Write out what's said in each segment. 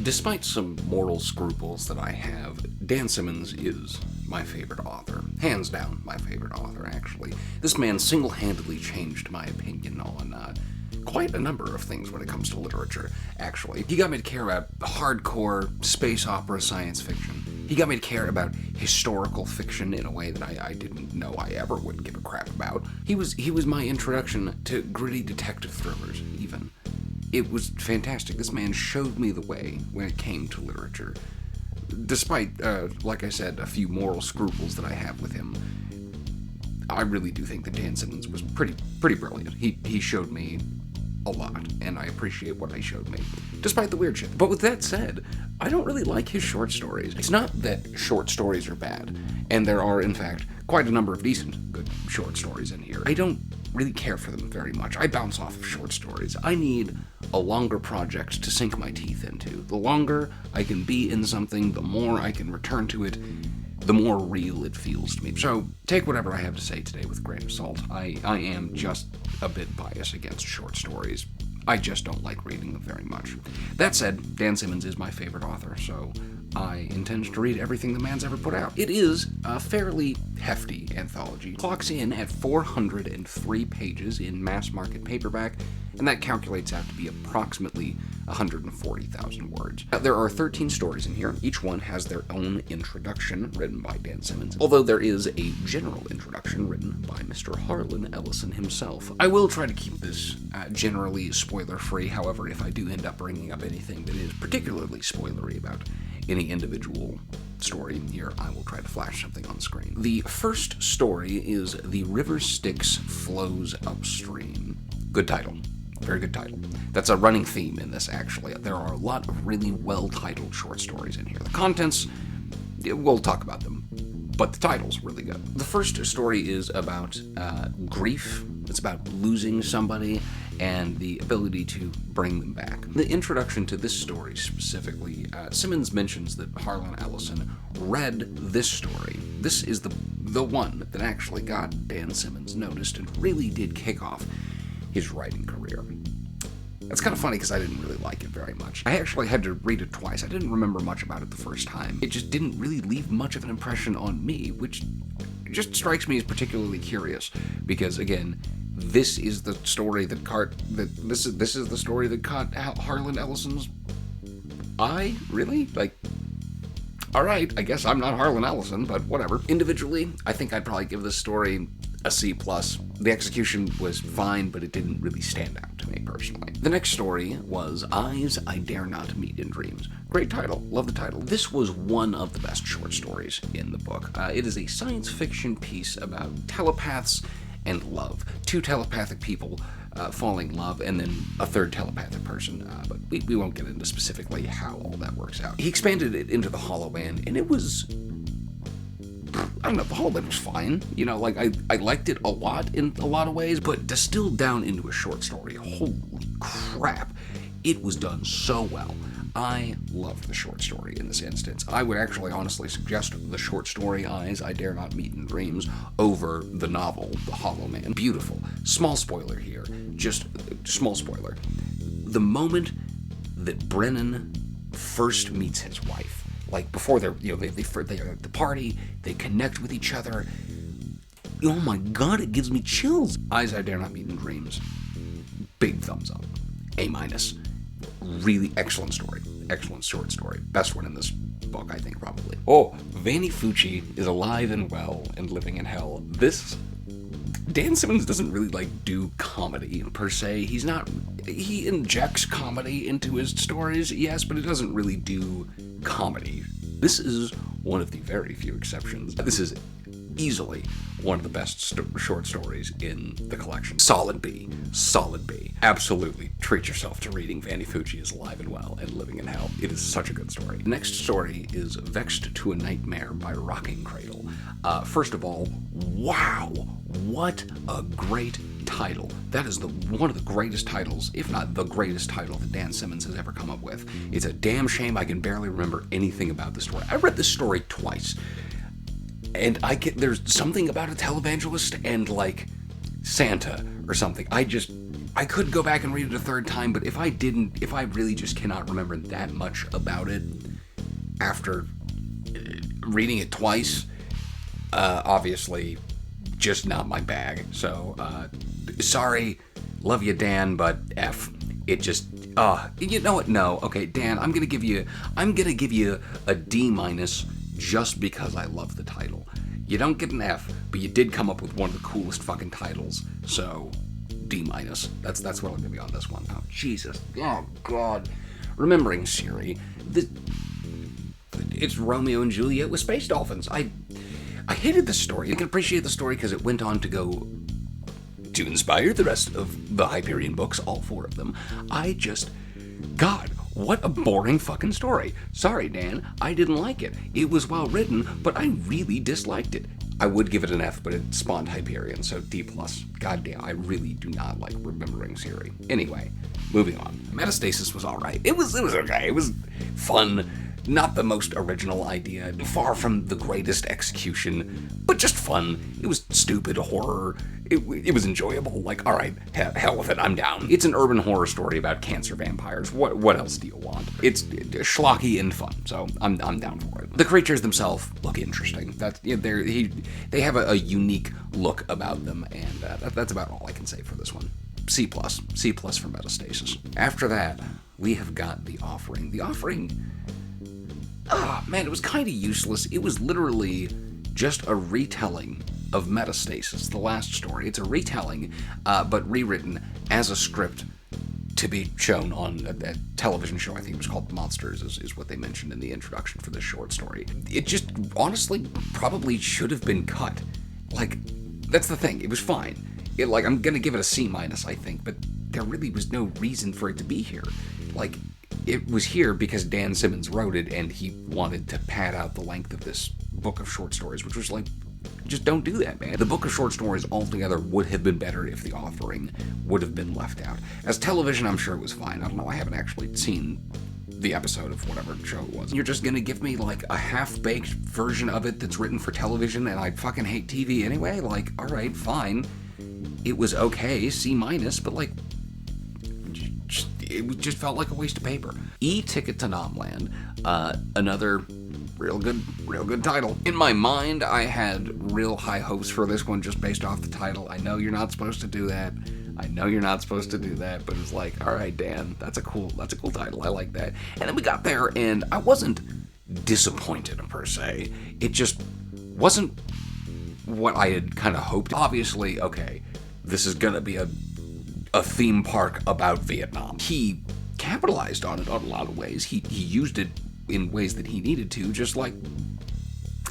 Despite some moral scruples that I have, Dan Simmons is my favorite author. Hands down, my favorite author, actually. This man single-handedly changed my opinion on quite a number of things when it comes to literature, actually. He got me to care about hardcore space opera science fiction. He got me to care about historical fiction in a way that I didn't know I ever would give a crap about. He was my introduction to gritty detective thrillers, even. It was fantastic. This man showed me the way when it came to literature. Despite, like I said, a few moral scruples that I have with him, I really do think that Dan Simmons was pretty brilliant. He showed me a lot, and I appreciate what he showed me, despite the weird shit. But with that said, I don't really like his short stories. It's not that short stories are bad, and there are, in fact, quite a number of decent, good short stories in here. I don't really care for them very much. I bounce off of short stories. I need a longer project to sink my teeth into. The longer I can be in something, the more I can return to it, the more real it feels to me. So, take whatever I have to say today with a grain of salt. I am just a bit biased against short stories. I just don't like reading them very much. That said, Dan Simmons is my favorite author, so I intend to read everything the man's ever put out. It is a fairly hefty anthology. Clocks in at 403 pages in mass market paperback, and that calculates out to be approximately 140,000 words. There are 13 stories in here. Each one has their own introduction written by Dan Simmons, although there is a general introduction written by Mr. Harlan Ellison himself. I will try to keep this generally spoiler-free, however, if I do end up bringing up anything that is particularly spoilery about any individual story here, I will try to flash something on screen. The first story is The River Styx Flows Upstream. Good title. Very good title. That's a running theme in this, actually. There are a lot of really well-titled short stories in here. The contents, we'll talk about them, but the title's really good. The first story is about grief. It's about losing somebody and the ability to bring them back. The introduction to this story specifically, Simmons mentions that Harlan Ellison read this story. This is the one that actually got Dan Simmons noticed and really did kick off his writing career. It's kind of funny because I didn't really like it very much. I actually had to read it twice. I didn't remember much about it the first time. It just didn't really leave much of an impression on me, which just strikes me as particularly curious because, again, this is the story that this is the story that caught Harlan Ellison's eye. Really? Like, all right, I guess I'm not Harlan Ellison, but whatever. Individually, I think I'd probably give this story a C+. The execution was fine, but it didn't really stand out to me personally. The next story was Eyes I Dare Not Meet in Dreams. Great title. Love the title. This was one of the best short stories in the book. It is a science fiction piece about telepaths and love. Two telepathic people falling in love, and then a third telepathic person, but we won't get into specifically how all that works out. He expanded it into the Hollow Man, and it was, I don't know, the Hollow Man was fine. You know, like, I liked it a lot in a lot of ways, but distilled down into a short story, holy crap, it was done so well. I loved the short story in this instance. I would actually honestly suggest the short story Eyes I Dare Not Meet in Dreams over the novel The Hollow Man. Beautiful. Small spoiler here. Just small spoiler. The moment that Brennan first meets his wife, like before they're at the party, they connect with each other. Oh my god, it gives me chills. Eyes I Dare Not Meet in Dreams. Big thumbs up. A-. Really excellent story. Excellent short story. Best one in this book, I think, probably. Oh, Vanni Fucci is alive and well and living in hell. Dan Simmons doesn't really, do comedy, per se. He injects comedy into his stories, yes, but it doesn't really do comedy. This is one of the very few exceptions. This is easily one of the best short stories in the collection. Solid B. Solid B. Absolutely treat yourself to reading Vanni Fucci is Alive and Well and Living in Hell. It is such a good story. The next story is Vexed to a Nightmare by Rocking Cradle. First of all, wow, what a great title. That is one of the greatest titles, if not the greatest title that Dan Simmons has ever come up with. It's a damn shame I can barely remember anything about the story. I read this story twice. And there's something about a televangelist and, Santa or something. I could go back and read it a third time, but if I really just cannot remember that much about it after reading it twice, obviously just not my bag. So, sorry, love you, Dan, but F. It just, you know what? No, okay, Dan, I'm gonna give you a D- just because I love the title. You don't get an F, but you did come up with one of the coolest fucking titles, so D-. That's what I'm gonna be on this one. Oh, Jesus. Oh, God. Remembering Siri, it's Romeo and Juliet with space dolphins. I hated the story. I can appreciate the story because it went on to inspire the rest of the Hyperion books, all 4 of them. God, what a boring fucking story. Sorry, Dan, I didn't like it. It was well written, but I really disliked it. I would give it an F, but it spawned Hyperion, so D+. Goddamn, I really do not like Remembering Siri. Anyway, moving on. Metastasis was alright. It was okay. It was fun. Not the most original idea, far from the greatest execution, but just fun. It was stupid horror. It was enjoyable. Like, all right, hell with it, I'm down. It's an urban horror story about cancer vampires. What else do you want? It's schlocky and fun, so I'm down for it. The creatures themselves look interesting. They have a unique look about them, and that's about all I can say for this one. C+ for Metastasis. After that, we have got The Offering. The Offering. Man, it was kind of useless. It was literally just a retelling of Metastasis, the last story. It's a retelling, but rewritten as a script to be shown on a television show. I think it was called Monsters, is what they mentioned in the introduction for this short story. It just, honestly, probably should have been cut. Like, that's the thing. It was fine. I'm gonna give it a C-, I think, but there really was no reason for it to be here. Like, it was here because Dan Simmons wrote it, and he wanted to pad out the length of this book of short stories, which was like, just don't do that, man. The book of short stories altogether would have been better if The Offering would have been left out. As television, I'm sure it was fine. I don't know, I haven't actually seen the episode of whatever show it was. You're just gonna give me, like, a half-baked version of it that's written for television, and I fucking hate TV anyway? Like, alright, fine. It was okay, C-, but, like, it just felt like a waste of paper. E-Ticket to Namland, another real good title. In my mind, I had real high hopes for this one just based off the title. I know you're not supposed to do that. But it's like, all right, Dan, that's a cool title. I like that. And then we got there, and I wasn't disappointed per se. It just wasn't what I had kind of hoped. Obviously, okay, this is gonna be a theme park about Vietnam. He capitalized on it on a lot of ways. He used it in ways that he needed to, just like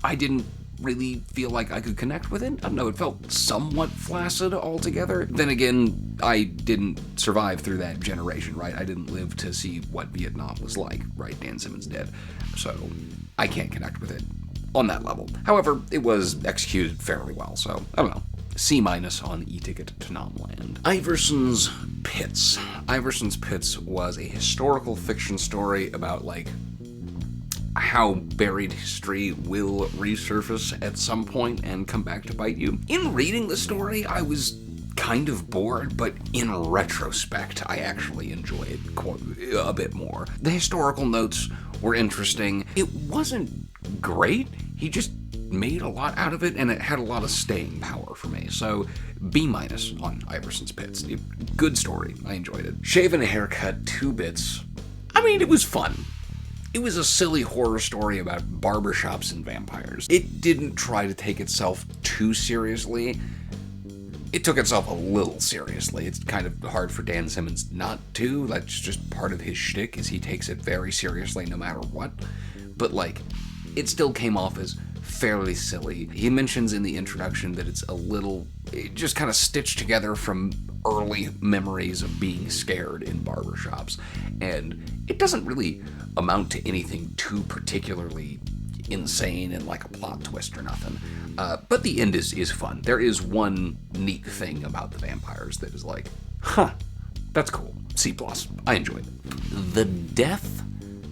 I didn't really feel like I could connect with it. I don't know, it felt somewhat flaccid altogether. Then again, I didn't survive through that generation, right? I didn't live to see what Vietnam was like, right? Dan Simmons did. So I can't connect with it on that level. However, it was executed fairly well, so I don't know. C- on E-Ticket to Namland. Iverson's Pits. Iverson's Pits was a historical fiction story about, like, how buried history will resurface at some point and come back to bite you. In reading the story, I was kind of bored, but in retrospect, I actually enjoy it quite a bit more. The historical notes were interesting. It wasn't great. He just made a lot out of it, and it had a lot of staying power for me. So, B- on Iverson's Pits. Good story. I enjoyed it. Shave and a Haircut, 2 bits. I mean, it was fun. It was a silly horror story about barbershops and vampires. It didn't try to take itself too seriously. It took itself a little seriously. It's kind of hard for Dan Simmons not to. That's just part of his shtick, is he takes it very seriously no matter what. But, like, it still came off as fairly silly. He mentions in the introduction that it's it just kind of stitched together from early memories of being scared in barbershops. And it doesn't really amount to anything too particularly insane and like a plot twist or nothing. But the end is fun. There is one neat thing about the vampires that is like, that's cool. C+. I enjoyed it. The Death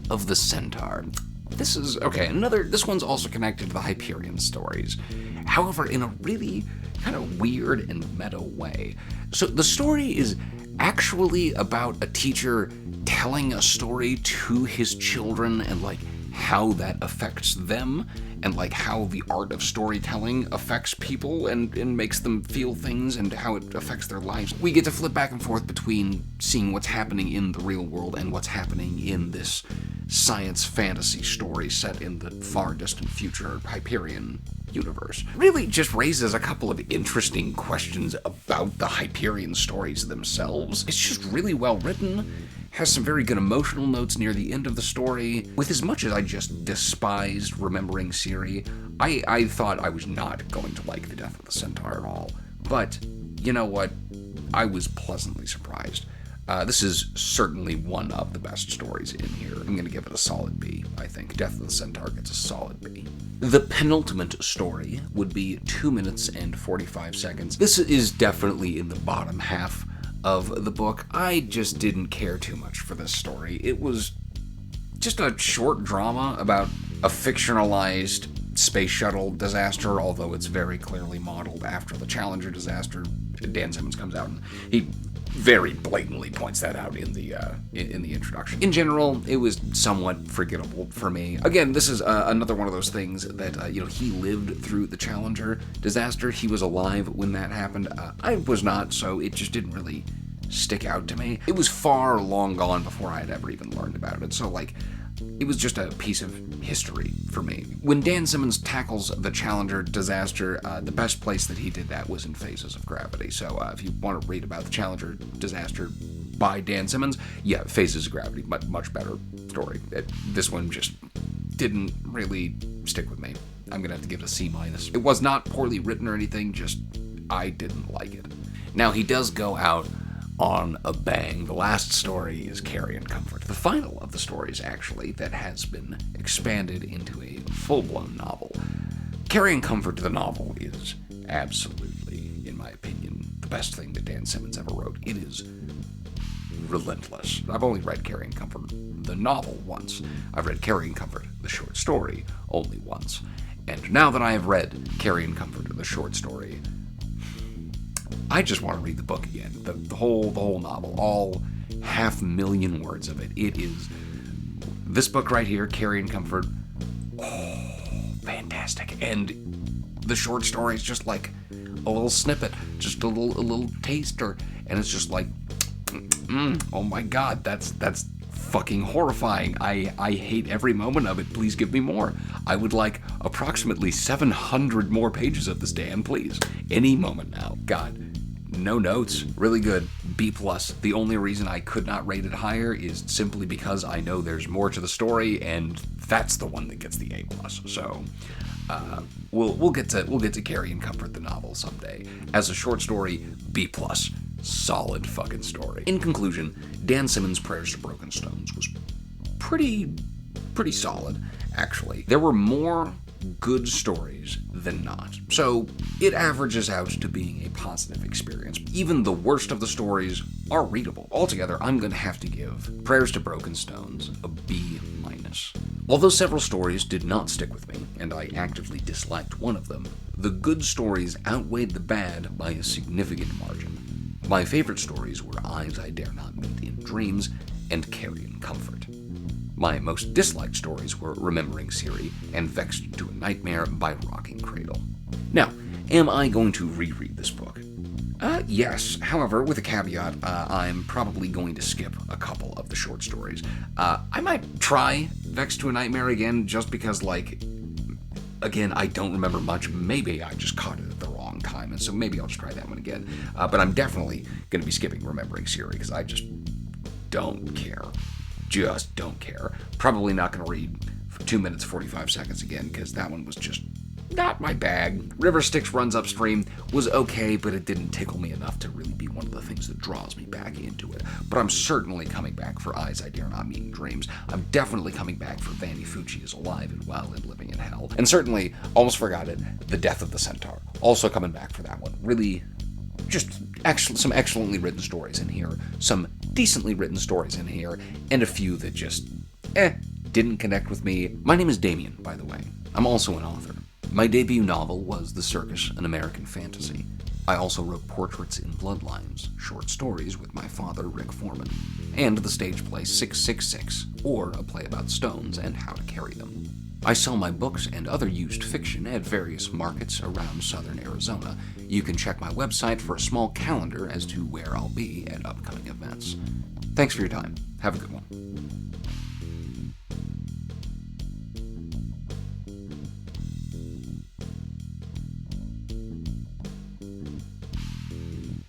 of the Centaur. This is, okay, this one's also connected to the Hyperion stories. However, in a really kind of weird and meta way. So the story is actually about a teacher telling a story to his children and like how that affects them, and like how the art of storytelling affects people and makes them feel things and how it affects their lives. We get to flip back and forth between seeing what's happening in the real world and what's happening in this science fantasy story set in the far distant future Hyperion universe. Really just raises a couple of interesting questions about the Hyperion stories themselves. It's just really well written, has some very good emotional notes near the end of the story. With as much as I just despised remembering Siri, I thought I was not going to like The Death of the Centaur at all. But, you know what? I was pleasantly surprised. This is certainly one of the best stories in here. I'm going to give it a solid B, I think. Death of the Centaur gets a solid B. The penultimate story would be 2 minutes and 45 seconds. This is definitely in the bottom half of the book. I just didn't care too much for this story. It was just a short drama about a fictionalized space shuttle disaster, although it's very clearly modeled after the Challenger disaster. Dan Simmons comes out and he very blatantly points that out in the introduction. In general, it was somewhat forgettable for me. Again, this is another one of those things that, he lived through the Challenger disaster. He was alive when that happened. I was not, so it just didn't really stick out to me. It was far long gone before I had ever even learned about it, so, it was just a piece of history for me. When Dan Simmons tackles the Challenger disaster, the best place that he did that was in Phases of Gravity. So if you want to read about the Challenger disaster by Dan Simmons, yeah, Phases of Gravity, much better story. This one just didn't really stick with me. I'm going to have to give it a C-. It was not poorly written or anything, just I didn't like it. Now, he does go out on a bang. The last story is Carrion Comfort, the final of the stories, actually, that has been expanded into a full-blown novel. Carrion Comfort, the novel, is absolutely, in my opinion, the best thing that Dan Simmons ever wrote. It is relentless. I've only read Carrion Comfort, the novel, once. I've read Carrion Comfort, the short story, only once. And now that I have read Carrion Comfort, the short story, I just want to read the book again. The whole novel, all 500,000 words of it. It is this book right here, Carrion Comfort. Oh, fantastic. And the short story is just like a little snippet, just a little taster, and it's just like, oh my god, that's fucking horrifying. I hate every moment of it. Please give me more. I would like approximately 700 more pages of this, Dan, please. Any moment now. God. No notes. Really good. B+. The only reason I could not rate it higher is simply because I know there's more to the story, and that's the one that gets the A+. So, we'll get to Carrion Comfort, the novel, someday. As a short story, B+. Solid fucking story. In conclusion, Dan Simmons' Prayers to Broken Stones was pretty solid, actually. There were more good stories than not, so it averages out to being a positive experience. Even the worst of the stories are readable. Altogether, I'm going to have to give Prayers to Broken Stones a B-. Although several stories did not stick with me, and I actively disliked one of them, the good stories outweighed the bad by a significant margin. My favorite stories were Eyes I Dare Not Meet in Dreams and Carrion Comfort. My most disliked stories were Remembering Siri and Vexed to a Nightmare by Rocking Cradle. Now, am I going to reread this book? Yes. However, with a caveat, I'm probably going to skip a couple of the short stories. I might try Vexed to a Nightmare again, just because, again, I don't remember much. Maybe I just caught it at the wrong time, and so maybe I'll just try that one again. But I'm definitely going to be skipping Remembering Siri, because I just don't care. Just don't care. Probably not going to read for 2 minutes 45 seconds again, because that one was just not my bag. River Styx Runs Upstream was okay, but it didn't tickle me enough to really be one of the things that draws me back into it. But I'm certainly coming back for Eyes I Dare Not Meet in Dreams. I'm definitely coming back for Vanni Fucci is Alive and Well and Living in Hell. And certainly, almost forgot it, The Death of the Centaur. Also coming back for that one. Really, just some excellently written stories in here, some decently written stories in here, and a few that just, didn't connect with me. My name is Damien, by the way. I'm also an author. My debut novel was The Circus, an American Fantasy. I also wrote Portraits in Bloodlines, short stories with my father, Rick Foreman, and the stage play 666, or a play about stones and how to carry them. I sell my books and other used fiction at various markets around southern Arizona. You can check my website for a small calendar as to where I'll be at upcoming events. Thanks for your time. Have a good one.